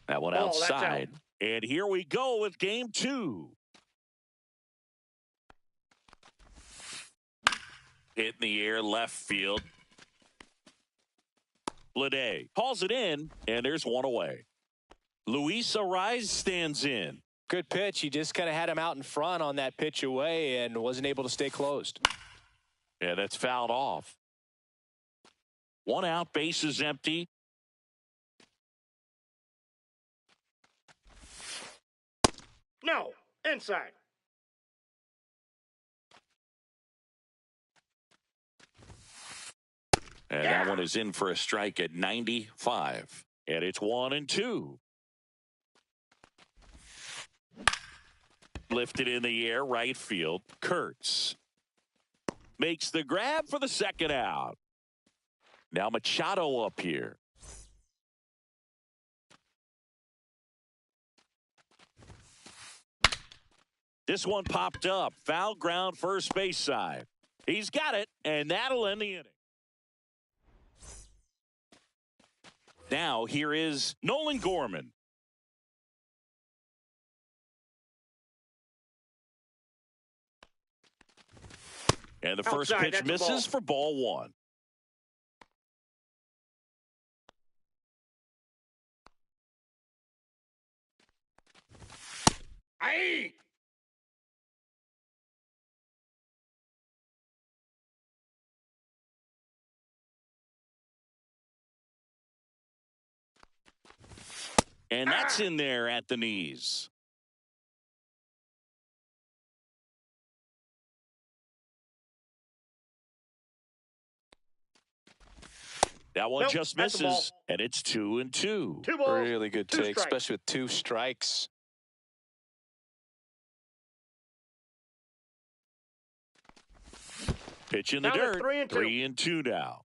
That one outside. And here we go with game two. Hit in the air, left field. Bleday hauls it in, and there's one away. Luis Arraez stands in. Good pitch. He just kind of had him out in front on that pitch away and wasn't able to stay closed. Yeah, that's fouled off. One out, base is empty. No, inside. And that one is in for a strike at 95. And it's 1-2. Lifted in the air, right field. Kurtz makes the grab for the second out. Now Machado up here. This one popped up. Foul ground, first base side. He's got it, and that'll end the inning. Now here is Nolan Gorman. And the first pitch misses for ball one. Aye. And that's in there at the knees. That one just misses, and it's 2-2. 2 balls, really good take, especially with 2 strikes. Pitch in the dirt. 3-2 now.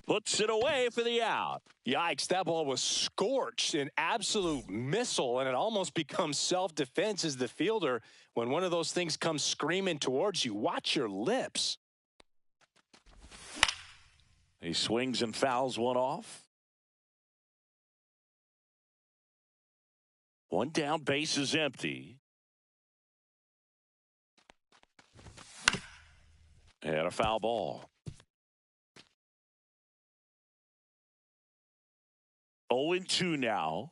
Puts it away for the out. Yikes, that ball was scorched, an absolute missile, and it almost becomes self-defense as the fielder. When one of those things comes screaming towards you, watch your lips. He swings and fouls one off. One down, base is empty. And a foul ball. 0-2 now.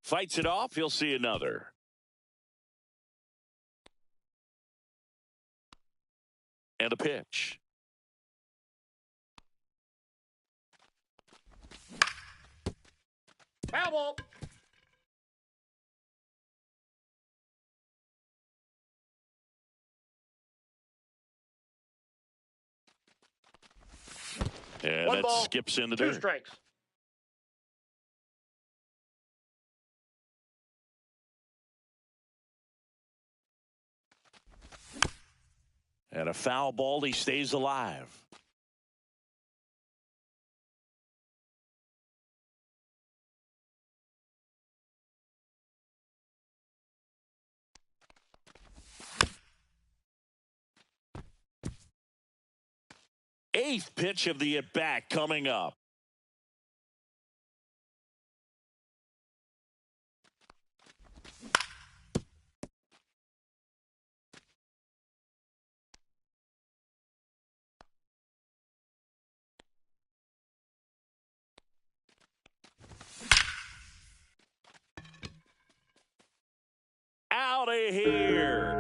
Fights it off. He'll see another. And a pitch. Foul ball. And that skips in the dirt. 2 strikes. And a foul ball. He stays alive. Eighth pitch of the at-bat coming up. Out of here.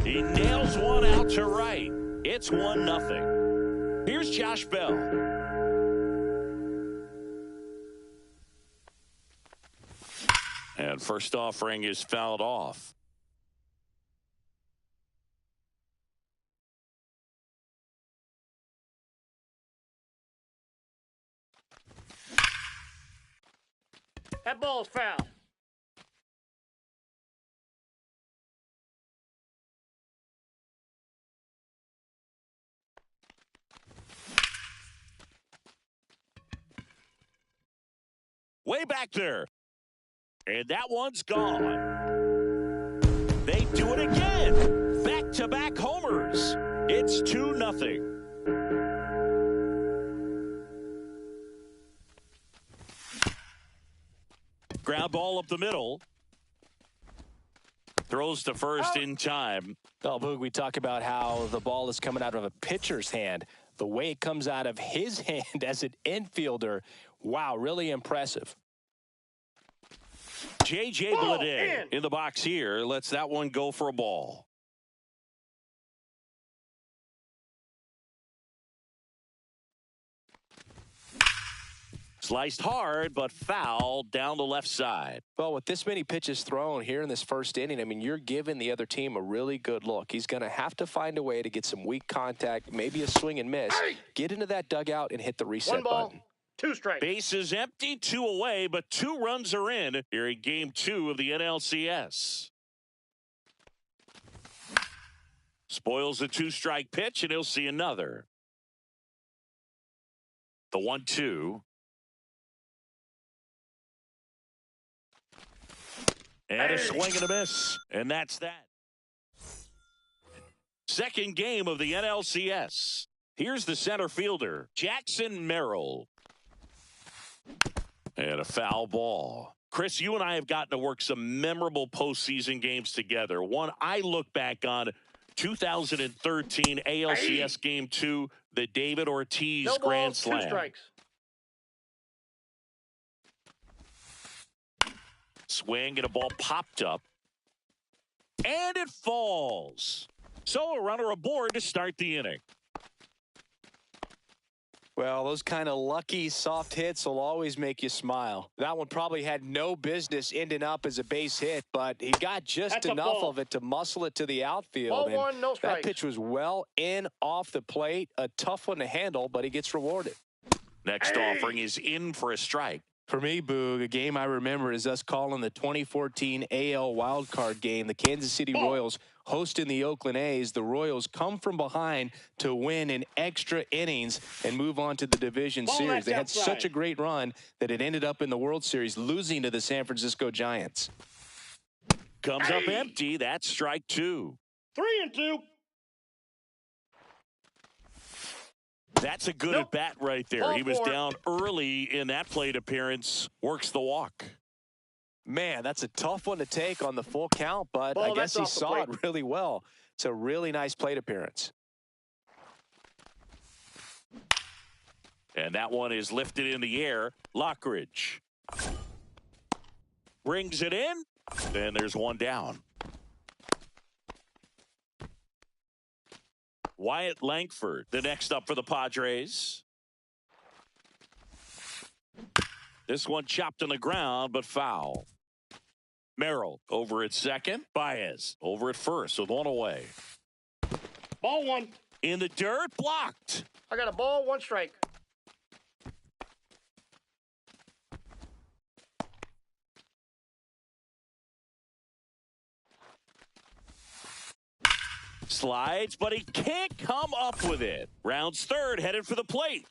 He nails one out to right. It's 1-0. Here's Josh Bell. And first offering is fouled off. That ball's foul. Way back there. And that one's gone. They do it again. Back-to-back homers. It's 2-0. Ground ball up the middle. Throws to first in time. Oh, Boog, we talk about how the ball is coming out of a pitcher's hand. The way it comes out of his hand as an infielder, wow, really impressive. J.J. Bleday in the box here. Lets that one go for a ball. Sliced hard, but foul down the left side. Well, with this many pitches thrown here in this first inning, I mean, you're giving the other team a really good look. He's going to have to find a way to get some weak contact, maybe a swing and miss, get into that dugout and hit the reset button. 2 strikes. Bases empty, 2 away, but 2 runs are in here in Game 2 of the NLCS. Spoils a 2-strike pitch, and he'll see another. The 1-2. And a swing and a miss. And that's that. Second game of the NLCS. Here's the center fielder, Jackson Merrill. And a foul ball. Chris, you and I have gotten to work some memorable postseason games together. One I look back on, 2013 ALCS Game 2, the David Ortiz Grand Slam. 2 strikes. Swing and a ball popped up. And it falls. So a runner aboard to start the inning. Well, those kind of lucky soft hits will always make you smile. That one probably had no business ending up as a base hit, but he got just enough of it to muscle it to the outfield. Ball and 1, no strikes. that pitch was well in off the plate. A tough one to handle, but he gets rewarded. Next offering is in for a strike. For me, Boog, a game I remember is us calling the 2014 AL wildcard game. The Kansas City Royals hosting the Oakland A's. The Royals come from behind to win in extra innings and move on to the division series. They had such a great run that it ended up in the World Series, losing to the San Francisco Giants. Comes up empty. That's strike 2. 3-2. That's a good at bat right there. Ball he was 4. down early in that plate appearance. Works the walk. Man, that's a tough one to take on the full count, but I guess he saw it really well. It's a really nice plate appearance. And that one is lifted in the air. Lockridge brings it in. And there's one down. Wyatt Langford, the next up for the Padres. This one chopped on the ground, but foul. Merrill over at second. Baez over at first with one away. Ball 1. In the dirt, blocked. I got a ball, 1 strike. Slides, but he can't come up with it. Rounds third, headed for the plate.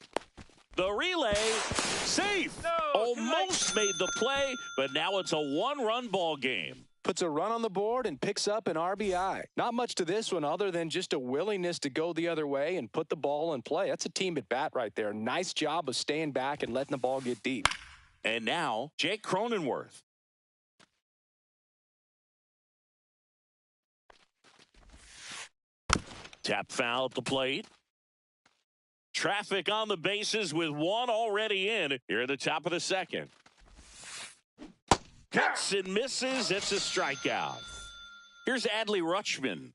The relay, safe. No, almost made the play, but now it's a 1-run ball game. Puts a run on the board and picks up an RBI. Not much to this one other than just a willingness to go the other way and put the ball in play. That's a team at bat right there. Nice job of staying back and letting the ball get deep. And now, Jake Cronenworth. Tap foul at the plate. Traffic on the bases with one already in here at the top of the second. Cuts and misses. It's a strikeout. Here's Adley Rutschman.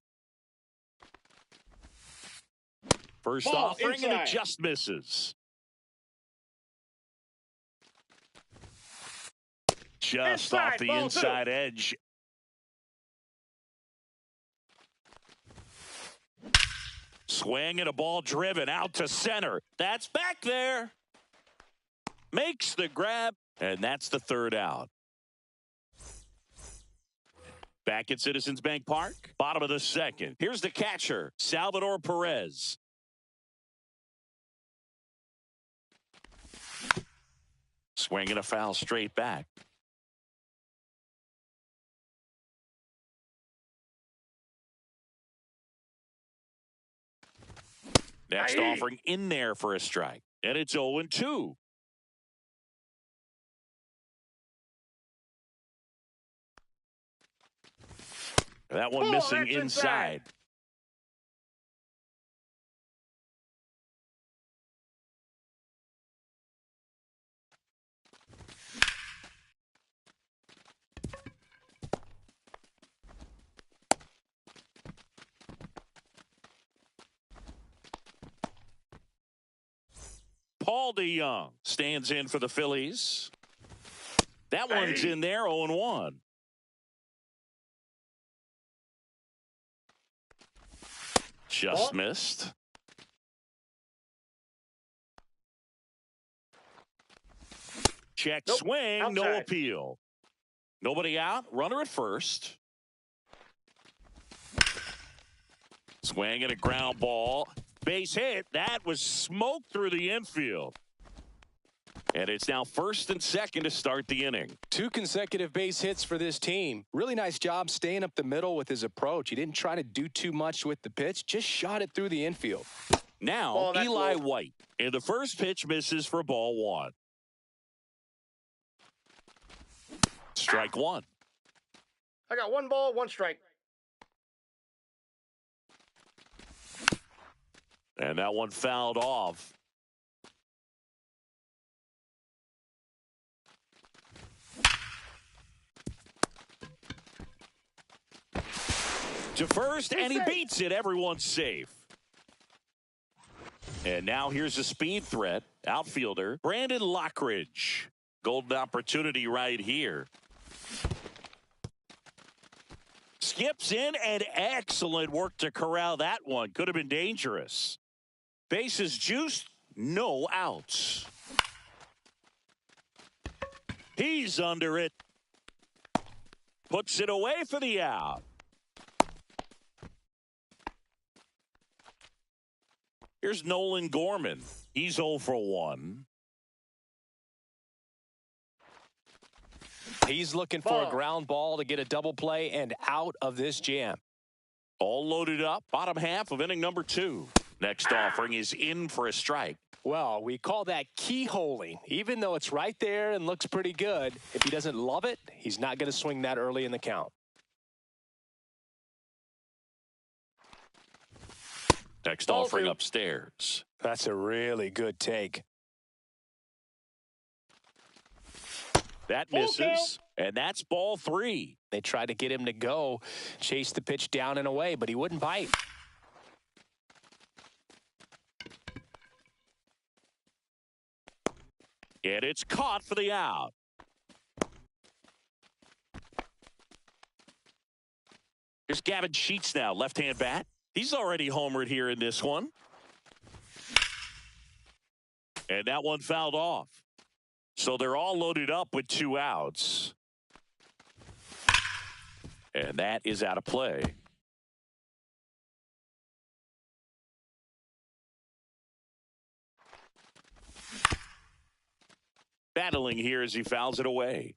First offering, and it just misses. Just off the inside edge. Swing and a ball driven out to center. That's back there. Makes the grab, and that's the third out. Back at Citizens Bank Park, bottom of the second. Here's the catcher, Salvador Perez. Swing and a foul straight back. Next offering in there for a strike. And it's 0-2. That one missing inside. Paul DeJong stands in for the Phillies. That one's in there, 0-1. Just missed. Check swing, outside. No appeal. Nobody out, runner at first. Swing and a ground ball. Base hit. That was smoked through the infield. And it's now first and second to start the inning. 2 consecutive base hits for this team. Really nice job staying up the middle with his approach. He didn't try to do too much with the pitch, just shot it through the infield. Now, Eli White. And the first pitch misses for ball 1. Strike 1. I got 1 ball, 1 strike. And that one fouled off. To first, and he beats it. Everyone's safe. And now here's a speed threat. Outfielder, Brandon Lockridge. Golden opportunity right here. Skips in, and excellent work to corral that one. Could have been dangerous. Bases juiced, no outs. He's under it. Puts it away for the out. Here's Nolan Gorman. He's 0 for 1. He's looking for a ground ball to get a double play and out of this jam. All loaded up. Bottom half of inning number 2. Next offering is in for a strike. Well, we call that keyholing. Even though it's right there and looks pretty good, if he doesn't love it, he's not going to swing that early in the count. Next offering upstairs. That's a really good take. That misses, and that's ball 3. They tried to get him to go, chase the pitch down and away, but he wouldn't bite. And it's caught for the out. Here's Gavin Sheets now, left-hand bat. He's already homered here in this one. And that one fouled off. So they're all loaded up with 2 outs. And that is out of play. Battling here as he fouls it away.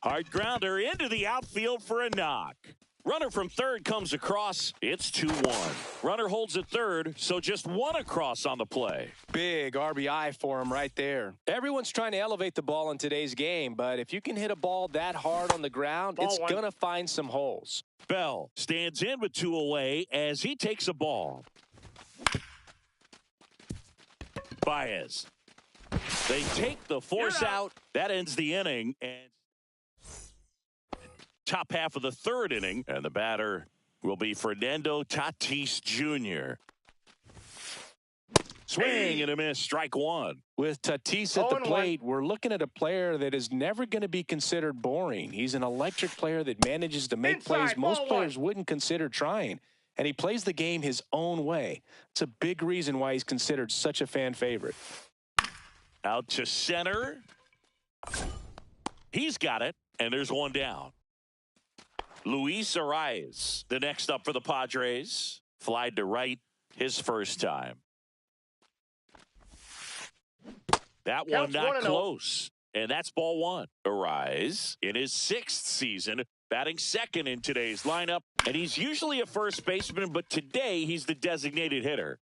Hard grounder into the outfield for a knock. Runner from third comes across. It's 2-1. Runner holds at third, so just 1 across on the play. Big RBI for him right there. Everyone's trying to elevate the ball in today's game, but if you can hit a ball that hard on the ground, it's going to find some holes. Bell stands in with 2 away as he takes a ball. Baez. They take the force out. That ends the inning. And top half of the 3rd inning. And the batter will be Fernando Tatis Jr. Swing and a miss. Strike 1. With Tatis at the plate, we're looking at a player that is never going to be considered boring. He's an electric player that manages to make plays most players wouldn't consider trying. And he plays the game his own way. It's a big reason why he's considered such a fan favorite. Out to center. He's got it, and there's 1 down. Luis Arraez, the next up for the Padres. Flied to right his first time. That one not close. And that's ball 1. Arraez, in his 6th season, batting second in today's lineup. And he's usually a first baseman, but today he's the designated hitter.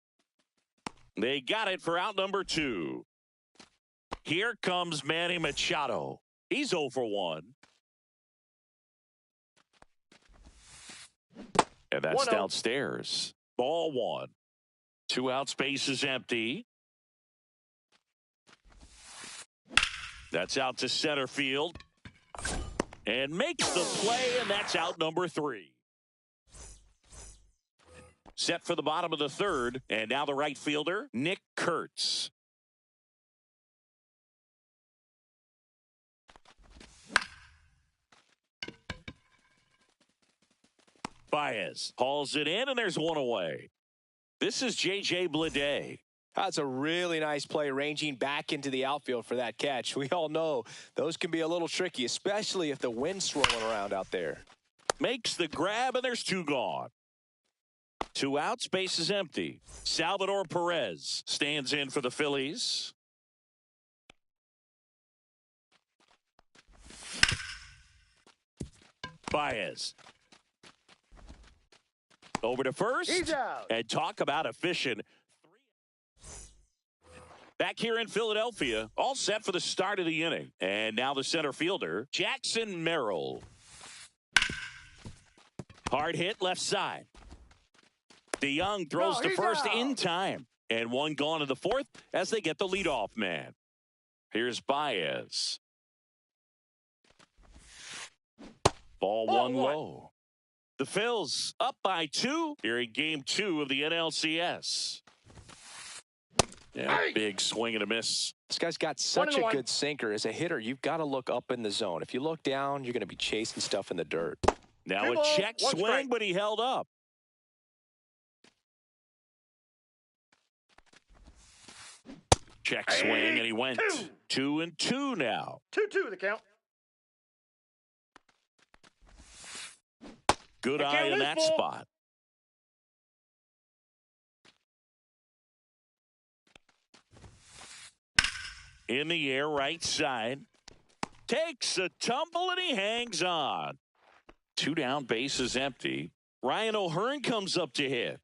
They got it for out number 2. Here comes Manny Machado. He's 0 for 1. And that's 1-0. downstairs. Ball 1. 2 outs, base is empty. That's out to center field. And makes the play, and that's out number 3. Set for the bottom of the 3rd, and now the right fielder, Nick Kurtz. Baez hauls it in, and there's 1 away. This is J.J. Bleday. That's a really nice play, ranging back into the outfield for that catch. We all know those can be a little tricky, especially if the wind's swirling around out there. Makes the grab, and there's 2 gone. 2 outs, base is empty. Salvador Perez stands in for the Phillies. Baez. Over to first. He's out. And talk about efficient. Back here in Philadelphia, all set for the start of the inning. And now the center fielder, Jackson Merrill. Hard hit left side. DeYoung throws to first in time. And 1 gone in the 4th as they get the leadoff man. Here's Baez. Ball 1 low. The Phils up by 2 here in game 2 of the NLCS. Yeah, big swing and a miss. This guy's got such a good sinker. As a hitter, you've got to look up in the zone. If you look down, you're going to be chasing stuff in the dirt. Now a check swing, but he held up. Check swing, and he went 2-2 now. 2-2 the count. Good eye in that spot. In the air, right side. Takes a tumble, and he hangs on. 2 down, base is empty. Ryan O'Hearn comes up to hit.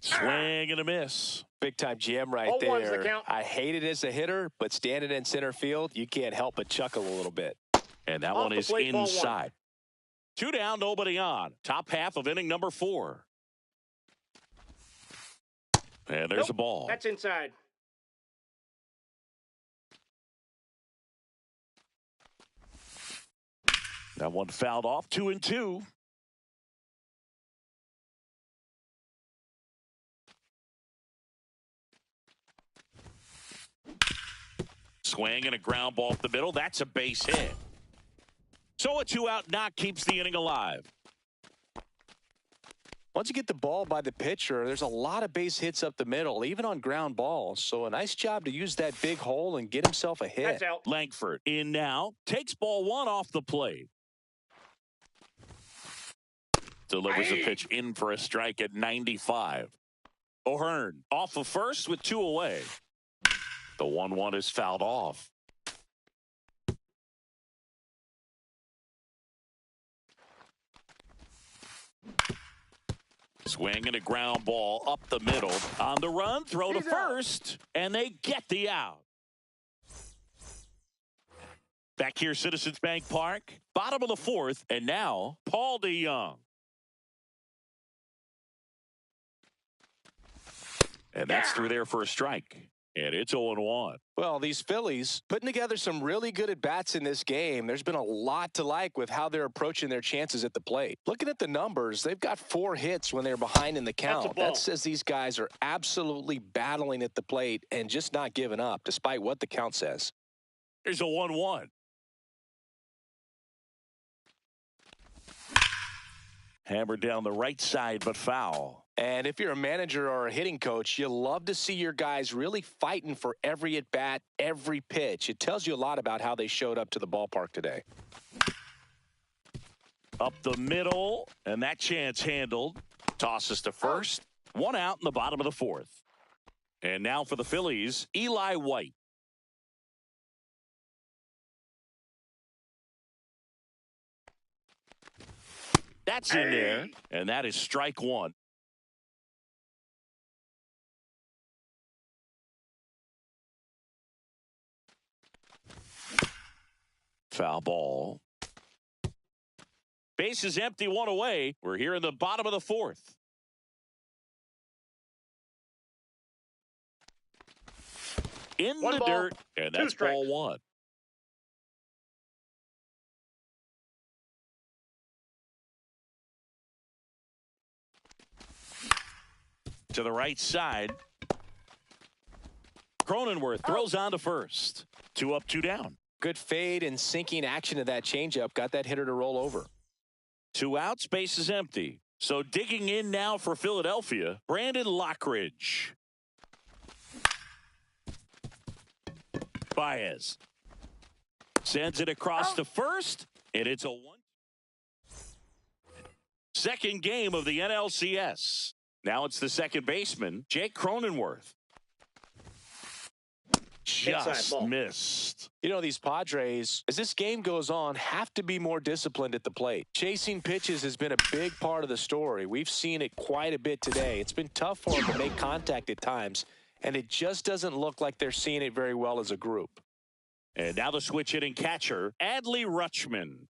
Swing and a miss. Big time jam right there. I hate it as a hitter, but standing in center field, you can't help but chuckle a little bit. And that one is inside. 2 down, nobody on. Top half of inning number 4. And there's a ball. That's inside. That one fouled off. 2-2. Swing and a ground ball up the middle. That's a base hit. So a 2-out knock keeps the inning alive. Once you get the ball by the pitcher, there's a lot of base hits up the middle, even on ground balls. So a nice job to use that big hole and get himself a hit. That's out. Langford in now. Takes ball 1 off the plate. Delivers a pitch in for a strike at 95. O'Hearn off of first with 2 away. The 1-1 is fouled off. Swing and a ground ball up the middle. On the run, throw to first, and they get the out. Back here, Citizens Bank Park, bottom of the 4th, and now Paul DeYoung. And that's through there for a strike. And it's 0-1. Well, these Phillies putting together some really good at-bats in this game. There's been a lot to like with how they're approaching their chances at the plate. Looking at the numbers, they've got 4 hits when they're behind in the count. That says these guys are absolutely battling at the plate and just not giving up, despite what the count says. Here's a 1-1. Hammered down the right side, but foul. And if you're a manager or a hitting coach, you love to see your guys really fighting for every at-bat, every pitch. It tells you a lot about how they showed up to the ballpark today. Up the middle, and that chance handled. Tosses to first. 1 out in the bottom of the 4th. And now for the Phillies, Eli White. That's in there, and that is strike one. Foul ball. Base is empty, one away. We're here in the bottom of the fourth. In the dirt, and that's ball one. To the right side. Cronenworth throws on to first. 2 up, 2 down. Good fade and sinking action to that changeup. Got that hitter to roll over. 2 outs, base is empty. So digging in now for Philadelphia, Brandon Lockridge. Baez sends it across to first, and it's a 1. Second game of the NLCS. Now it's the second baseman, Jake Cronenworth. Just missed. You know, these Padres, as this game goes on, have to be more disciplined at the plate. Chasing pitches has been a big part of the story. We've seen it quite a bit today. It's been tough for them to make contact at times, and it just doesn't look like they're seeing it very well as a group. And now the switch hitting catcher, Adley Rutschman.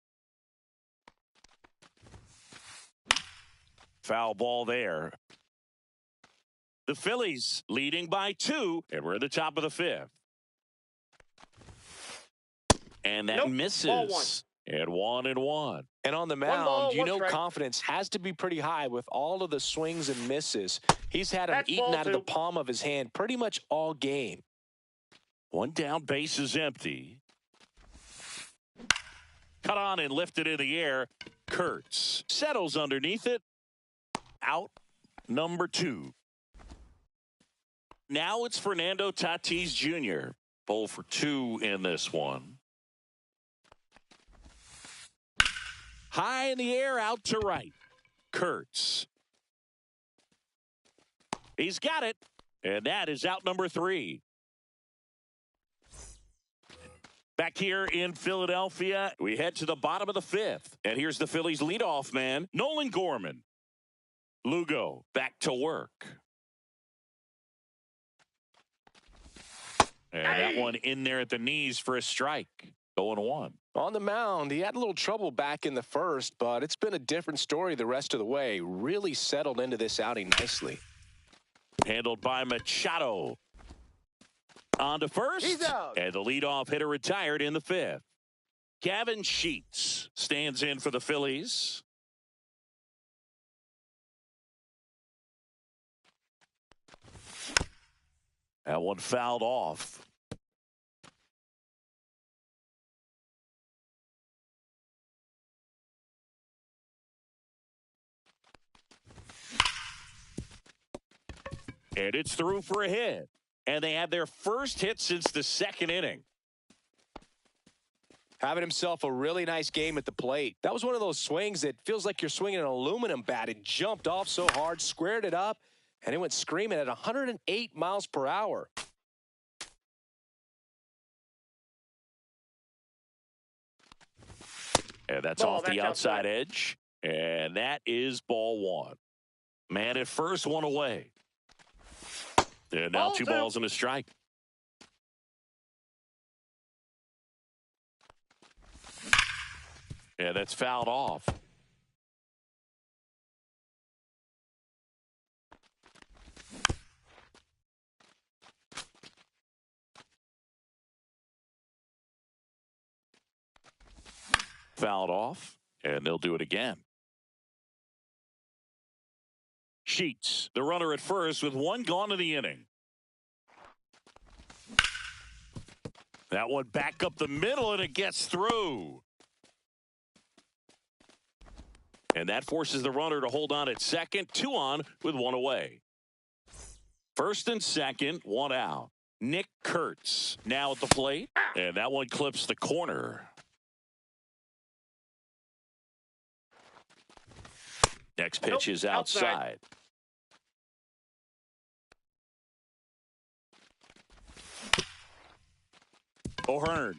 Foul ball there. The Phillies leading by 2, and we're at the top of the 5th. And that misses. And 1-1. And on the mound, you know confidence has to be pretty high with all of the swings and misses. He's had them eaten out of the palm of his hand pretty much all game. 1 down, base is empty. Cut on and lifted in the air. Kurtz settles underneath it. Out number 2. Now it's Fernando Tatis Jr. 0 for 2 in this one. High in the air, out to right. Kurtz. He's got it. And that is out number 3. Back here in Philadelphia, we head to the bottom of the 5th. And here's the Phillies leadoff man, Nolan Gorman. Lugo back to work. And that one in there at the knees for a strike. 0-1. On the mound, he had a little trouble back in the first, but it's been a different story the rest of the way. Really settled into this outing nicely. Handled by Machado. On to first. He's out. And the leadoff hitter retired in the 5th. Gavin Sheets stands in for the Phillies. That one fouled off. And it's through for a hit. And they had their first hit since the 2nd inning. Having himself a really nice game at the plate. That was one of those swings that feels like you're swinging an aluminum bat. It jumped off so hard, squared it up, and it went screaming at 108 miles per hour. And that's off the outside edge. And that is ball 1. Man at first, 1 away. And now 2 balls and a strike. Yeah, that's fouled off. Fouled off, and they'll do it again. Sheets, the runner at first with 1 gone in the inning. That one back up the middle, and it gets through. And that forces the runner to hold on at second. 2 on with 1 away. First and second, 1 out. Nick Kurtz now at the plate. And that one clips the corner. Next pitch is outside. O'Hearn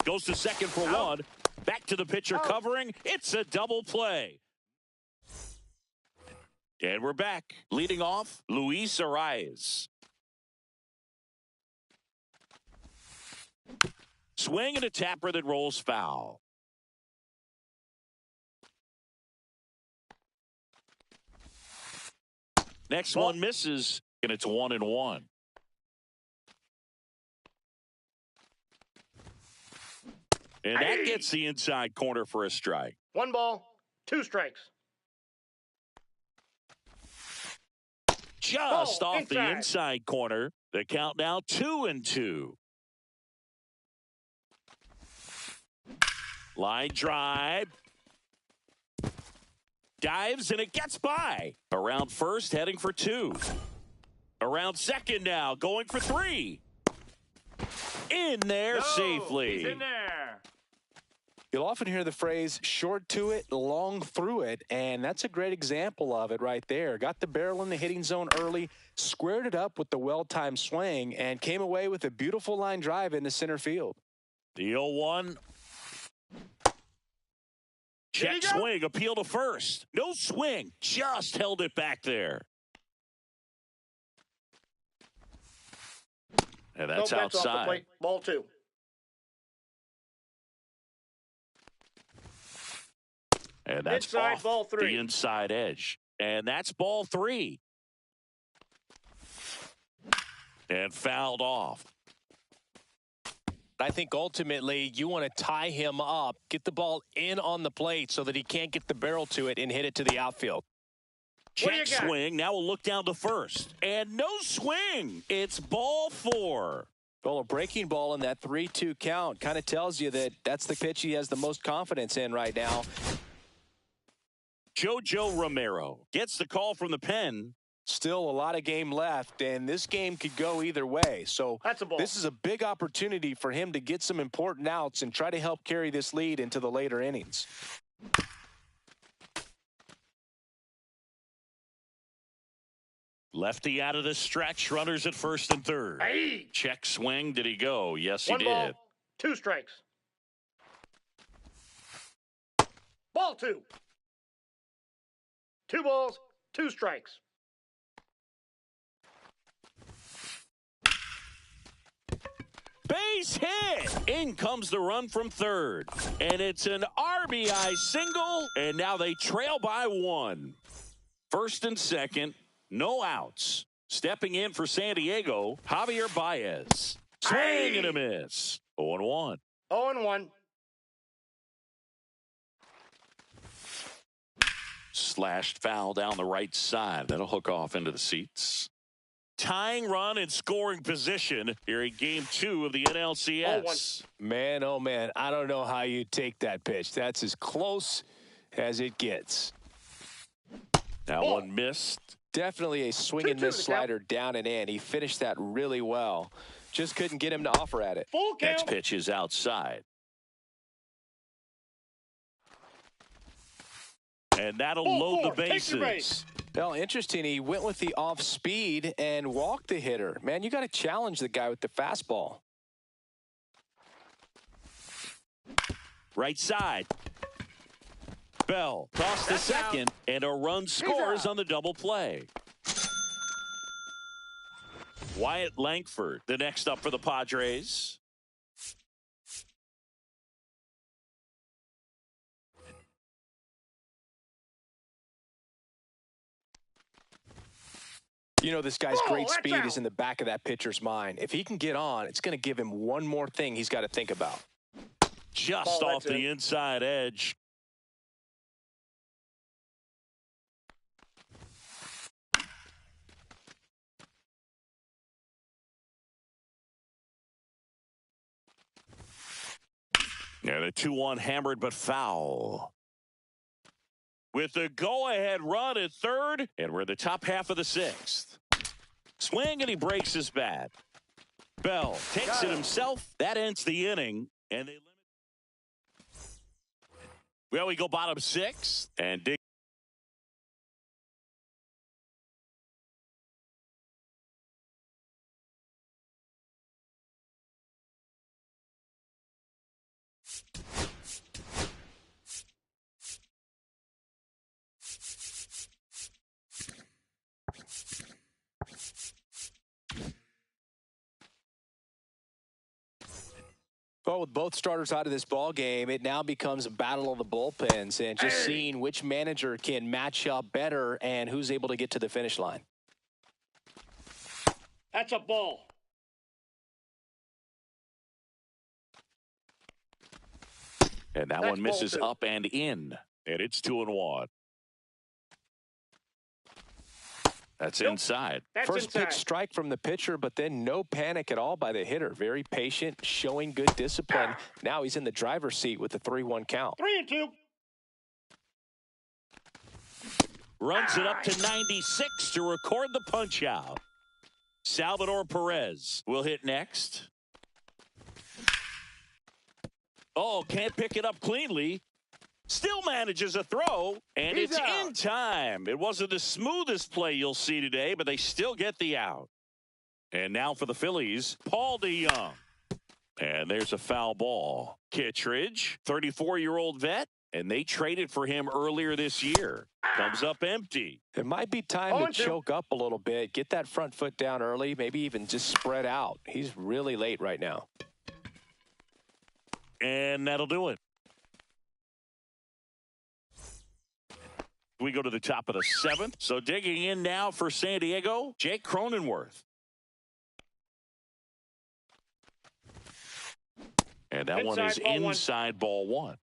goes to second for 1. Back to the pitcher covering. It's a double play. And we're back. Leading off, Luis Arias. Swing and a tapper that rolls foul. Next one misses, and it's 1-1. And that gets the inside corner for a strike. 1 ball, 2 strikes. Just off the inside corner. The count now 2-2. Line drive. Dives, and it gets by. Around first, heading for 2. Around second now, going for 3. In there safely. He's in there. You'll often hear the phrase, short to it, long through it, and that's a great example of it right there. Got the barrel in the hitting zone early, squared it up with the well-timed swing, and came away with a beautiful line drive into center field. The 0-1. Check swing, appeal to first. No swing, just held it back there. And that's outside. Off the plate. Ball 2. And that's inside, off ball 3. The inside edge. And that's ball 3. And fouled off. I think ultimately you want to tie him up, get the ball in on the plate so that he can't get the barrel to it and hit it to the outfield. Check swing. Now we'll look down to first. And no swing. It's ball 4. Well, a breaking ball in that 3-2 count kind of tells you that that's the pitch he has the most confidence in right now. Jojo Romero gets the call from the pen. Still a lot of game left, and this game could go either way. So this is a big opportunity for him to get some important outs and try to help carry this lead into the later innings. Lefty out of the stretch, runners at first and third. Hey. Check swing. Did he go? Yes, he 1 ball, did. 2 strikes. Ball 2. 2 balls, 2 strikes. Base hit! In comes the run from third. And it's an RBI single, and now they trail by 1. First and second, no outs. Stepping in for San Diego, Javier Baez. Swing and a miss. 0-1. 0-1. Slashed foul down the right side. That'll hook off into the seats. Tying run and scoring position here in game 2 of the NLCS. Man, oh man, I don't know how you take that pitch. That's as close as it gets. That one missed. Definitely a swing and miss slider down and in. He finished that really well. Just couldn't get him to offer at it. Full count. Next pitch is outside. And that'll load the bases. Well, interesting. He went with the off speed and walked the hitter. Man, you got to challenge the guy with the fastball. Right side. Bell tossed to second, and a run scores on the double play. Wyatt Langford, the next up for the Padres. You know, this guy's great speed is in the back of that pitcher's mind. If he can get on, it's going to give him one more thing he's got to think about. Just off the inside edge. And a 2-1 hammered but foul. With the go-ahead run at third, and we're in the top half of the 6th. Swing, and he breaks his bat. Bell takes it himself. That ends the inning, and they limit. Well, we go bottom 6, and dig. Well, with both starters out of this ball game, it now becomes a battle of the bullpens and just seeing which manager can match up better and who's able to get to the finish line. That's a ball. And that one misses up and in. And it's 2-1. That's inside. First pitch strike from the pitcher, but then no panic at all by the hitter. Very patient, showing good discipline. Now he's in the driver's seat with the 3-1 count. 3-2. Runs it up to 96 to record the punch out. Salvador Perez will hit next. Oh, can't pick it up cleanly. Still manages a throw, and it's in time. It wasn't the smoothest play you'll see today, but they still get the out. And now for the Phillies, Paul DeJong. And there's a foul ball. Kittredge, 34-year-old vet, and they traded for him earlier this year. Comes up empty. It might be time to choke up a little bit, get that front foot down early, maybe even just spread out. He's really late right now. And that'll do it. We go to the top of the 7th. So digging in now for San Diego, Jake Cronenworth. And that one is inside ball 1.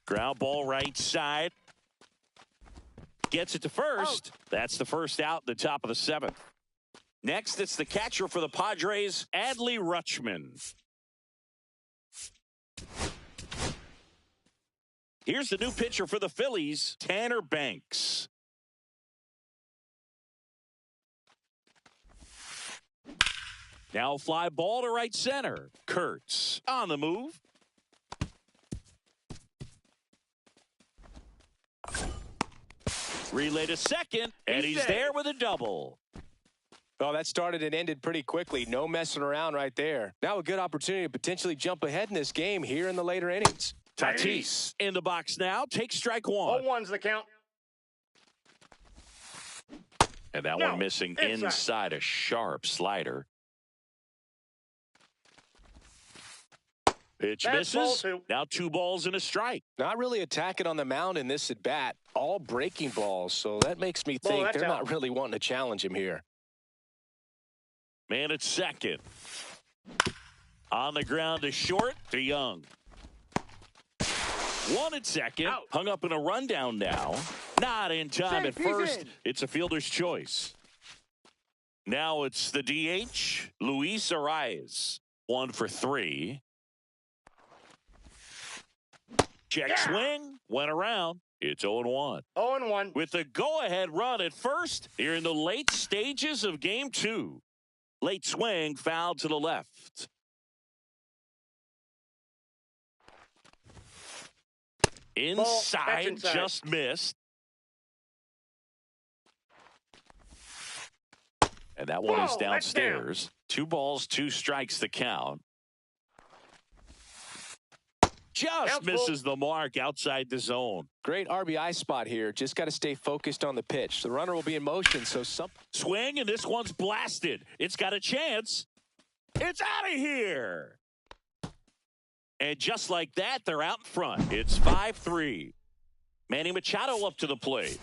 Ground ball right side. Gets it to first. That's the first out in the top of the 7th. Next, it's the catcher for the Padres, Adley Rutschman. Here's the new pitcher for the Phillies, Tanner Banks. Now fly ball to right center. Kurtz on the move. Relay to second, and he's there with a double. Well, that started and ended pretty quickly. No messing around right there. Now a good opportunity to potentially jump ahead in this game here in the later innings. Tatis in the box now. Takes strike 1. 0-1's the count. And that one missing inside a sharp slider. Pitch misses. Now 2 balls and a strike. Not really attacking on the mound in this at bat. All breaking balls. So that makes me think they're not really wanting to challenge him here. Man at second. On the ground to short to Young. 1 at second. Hung up in a rundown now. Not in time at first. It's a fielder's choice. Now it's the DH, Luis Arraez. 1 for 3. Check swing. Went around. It's 0-1. 0-1. With the go-ahead run at first here in the late stages of Game 2. Late swing, foul to the left. Inside, just missed. And that one is downstairs. 2 balls, 2 strikes the count. Just misses the mark outside the zone. Great RBI spot here. Just got to stay focused on the pitch. The runner will be in motion, so swing, and this one's blasted. It's got a chance. It's out of here. And just like that, they're out in front. It's 5-3. Manny Machado up to the plate.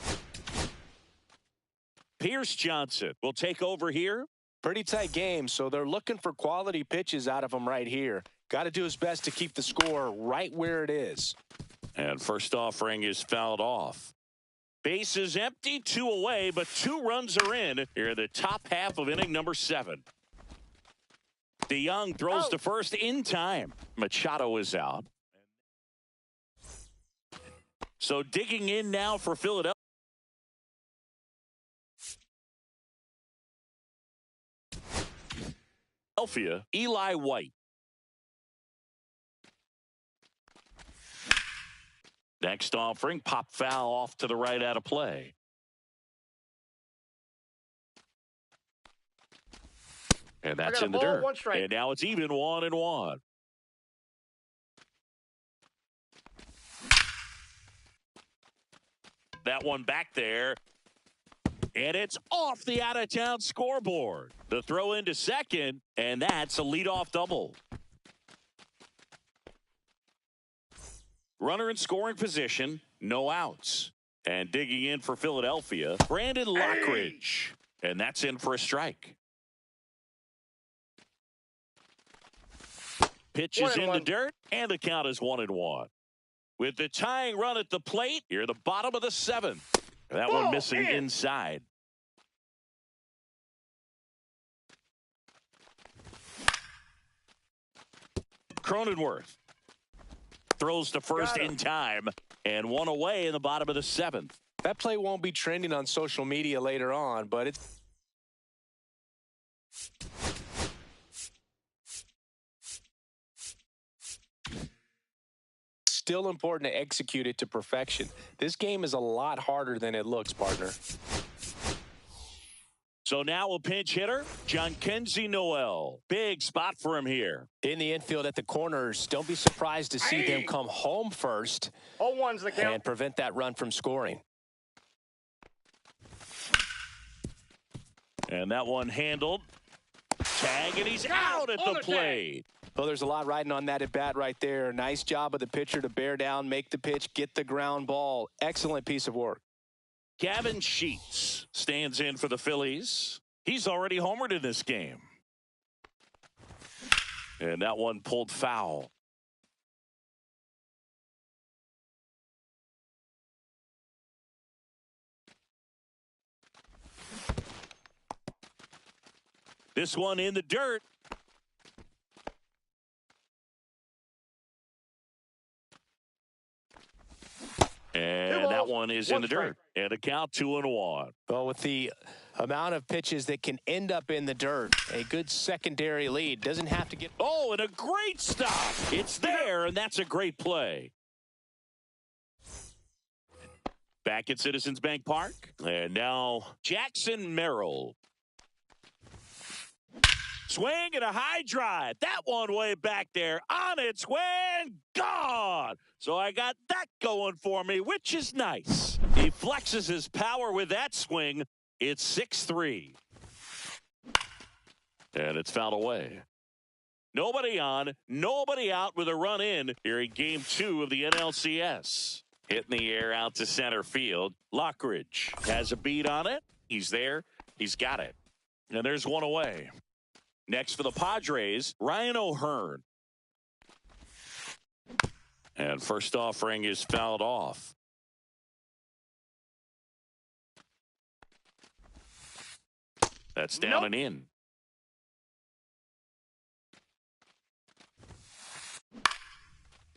Pierce Johnson will take over here. Pretty tight game, so they're looking for quality pitches out of him right here. Got to do his best to keep the score right where it is. And first offering is fouled off. Base is empty, 2 away, but 2 runs are in here in the top half of inning number 7. DeJong throws to first in time. Machado is out. So digging in now for Philadelphia. Eli White. Next offering, pop foul off to the right out of play. And that's in the dirt. And now it's even 1-1. That one back there. And it's off the out-of-town scoreboard. The throw into second, and that's a leadoff double. Runner in scoring position, no outs. And digging in for Philadelphia, Brandon Lockridge. And that's in for a strike. Pitch is in the dirt, and the count is 1-1. With the tying run at the plate, here the bottom of the seventh. That one missing inside. Cronenworth throws to first in time, and one away in the bottom of the seventh. That play won't be trending on social media later on, but it's still important to execute it to perfection. This game is a lot harder than it looks, partner. So now a pinch hitter, Jhonkensy Noel. Big spot for him here. In the infield at the corners, don't be surprised to see them come home first 0-1's the count. and prevent that run from scoring. And that one handled. Tag, and he's out at the plate. Well, there's a lot riding on that at bat right there. Nice job of the pitcher to bear down, make the pitch, get the ground ball. Excellent piece of work. Gavin Sheets stands in for the Phillies. He's already homered in this game. And that one pulled foul. This one in the dirt. And that one is in the dirt. And a count 2-1. Well, with the amount of pitches that can end up in the dirt, a good secondary lead. Doesn't have to get... Oh, and a great stop. It's there, and that's a great play. Back at Citizens Bank Park. And now Jackson Merrill. Swing and a high drive. That one way back there. On its way and gone. So I got that going for me, which is nice. He flexes his power with that swing. It's 6-3. And it's fouled away. Nobody on, nobody out with a run in here in Game 2 of the NLCS. Hitting the air out to center field. Lockridge has a beat on it. He's there. He's got it. And there's one away. Next for the Padres, Ryan O'Hearn. And first offering is fouled off. That's down and in.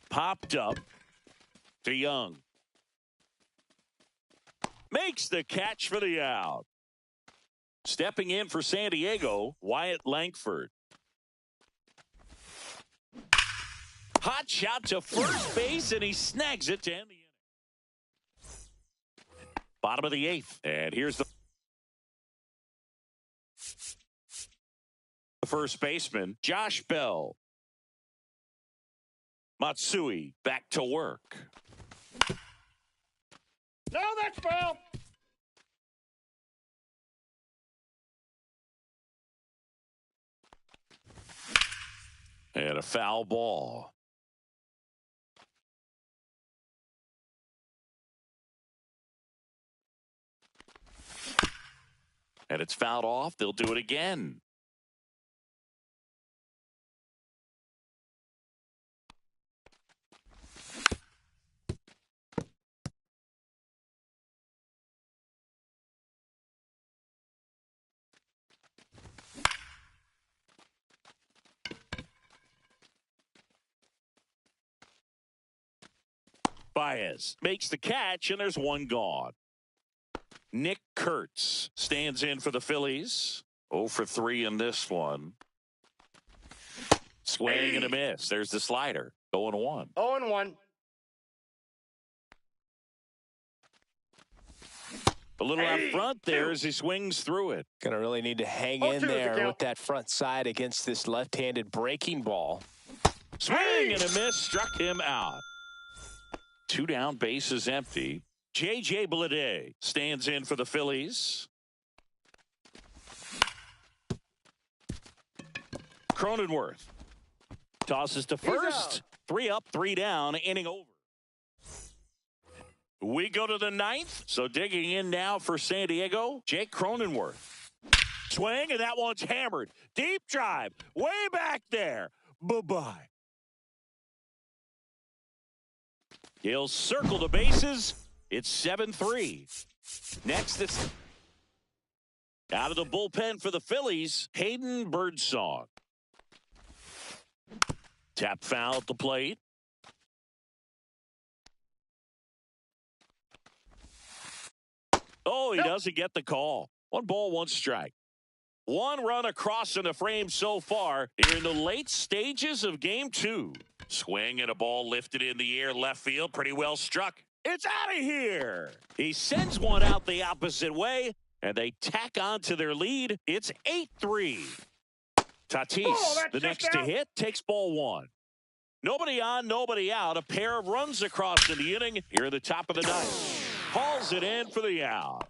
Popped up to Young. Makes the catch for the out. Stepping in for San Diego, Wyatt Langford. Hot shot to first base, and he snags it to end the inning. Bottom of the 8th, and here's the first baseman, Josh Bell. Matsui back to work. No, that's foul. And a foul ball. And it's fouled off. They'll do it again. Baez makes the catch, and there's one gone. Nick Kurtz stands in for the Phillies. 0 for 3 in this one. Swing and a miss. There's the slider. 0-1. 0-1. A little out front there as he swings through it. Gonna really need to hang in there with that front side against this left-handed breaking ball. Swing and a miss. Struck him out. 2 down, bases empty. J.J. Bleday stands in for the Phillies. Cronenworth tosses to first. 3 up, 3 down, inning over. We go to the 9th. So digging in now for San Diego, Jake Cronenworth. Swing, and that one's hammered. Deep drive, way back there. Bye-bye. He'll circle the bases. It's 7-3. Next, it's out of the bullpen for the Phillies, Hayden Birdsong. Tap foul at the plate. Oh, he doesn't get the call. 1 ball, 1 strike. 1 run across in the frame so far. Here in the late stages of game 2. Swing and a ball lifted in the air left field. Pretty well struck. It's out of here. He sends one out the opposite way, and they tack on to their lead. It's 8-3. Tatis, the next to hit, takes ball 1. Nobody on, nobody out. A pair of runs across in the inning here at the top of the 9th. Hauls it in for the out.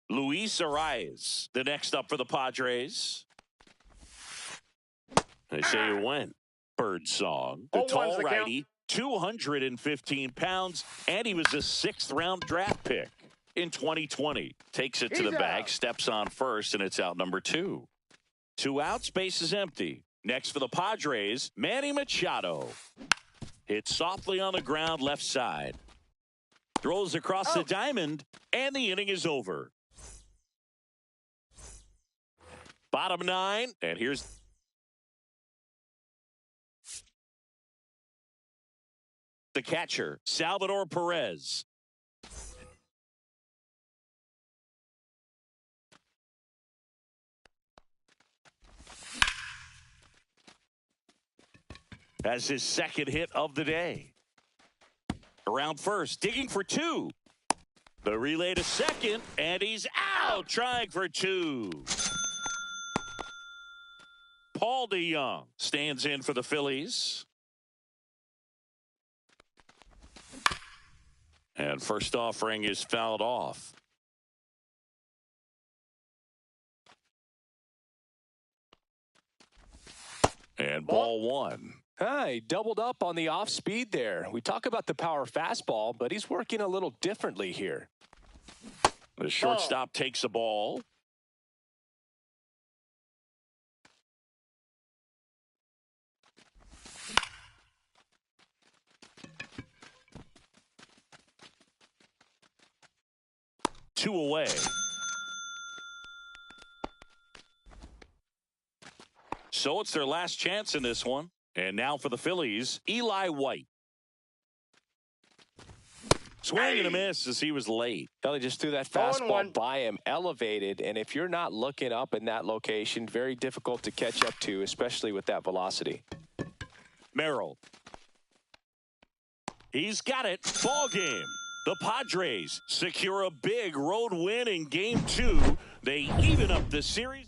Luis Arias, the next up for the Padres. They say you went. Birdsong, the tall righty, 215 pounds, and he was a 6th-round draft pick in 2020. Takes it to the bag, steps on first, and it's out number 2. 2 outs, base is empty. Next for the Padres, Manny Machado. Hits softly on the ground left side. Throws across the diamond, and the inning is over. Bottom 9, and here's the catcher, Salvador Perez. Has his 2nd hit of the day. Around first, digging for 2. The relay to second, and he's out, trying for 2. Paul DeJong stands in for the Phillies. And first offering is fouled off. And ball 1. He doubled up on the off speed there. We talk about the power fastball, but he's working a little differently here. The shortstop takes a ball. Two away. So it's their last chance in this one. And now for the Phillies, Eli White. Swing and a miss as he was late. They just threw that fastball by him, elevated, and if you're not looking up in that location, very difficult to catch up to, especially with that velocity. Merrill. He's got it. Ball game. The Padres secure a big road win in Game 2. They even up the series.